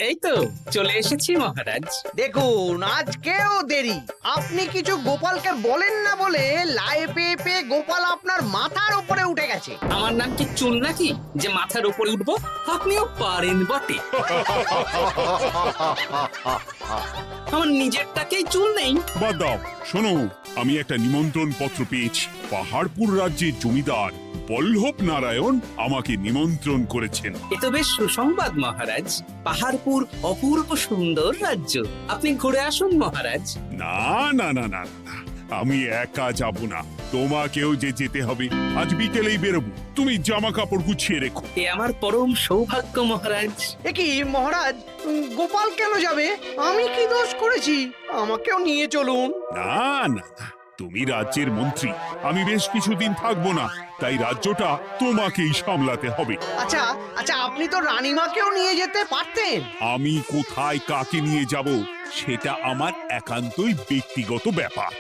এই তো চলে এসেছি মহারাজ। দেখুন আজকেও দেরি। আপনি কিছু গোপালকে বলেন না বলে লাই পেয়ে পেয়ে গোপাল আপনার মাথার উপরে উঠে গেছে। আমার নাম কি চুল নাকি যে মাথার উপরে উঠবো? আপনিও পারেন বটে। আমার নিজেরটাকেই চুল নেই। বাদ দাও, শোনো, আমি একটা নিমন্ত্রণ পত্র পেয়েছি। পাহাড়পুর রাজ্যের জমিদার বল্লভ নারায়ণ আমাকে নিমন্ত্রণ করেছেন। এ তো বেশ সুসংবাদ মহারাজ। পাহাড়পুর অপূর্ব সুন্দর রাজ্য, আপনি ঘুরে আসুন মহারাজ। না না না না না, আমি একা যাব না, তোমাকেও যে যেতে হবে। আজ বিকেলেই বেরোবো, তুমি জামা কাপড় গুছিয়ে রেখো। এ আমার পরম সৌভাগ্য মহারাজ। এ কি মহারাজ, গোপাল কেন যাবে? আমি কি দোষ করেছি? আমাকেও নিয়ে চলুন। না না না, তুমি রাজ্যের মন্ত্রী, আমি বেশ কিছুদিন থাকবো না, তাই রাজ্যটা তোমাকেই সামলাতে হবে। আচ্ছা আচ্ছা, আপনি তো রানীমাকেও নিয়ে যেতে পারতেন। আমি কোথায় কাকে নিয়ে যাব সেটা আমার একান্তই ব্যক্তিগত ব্যাপার।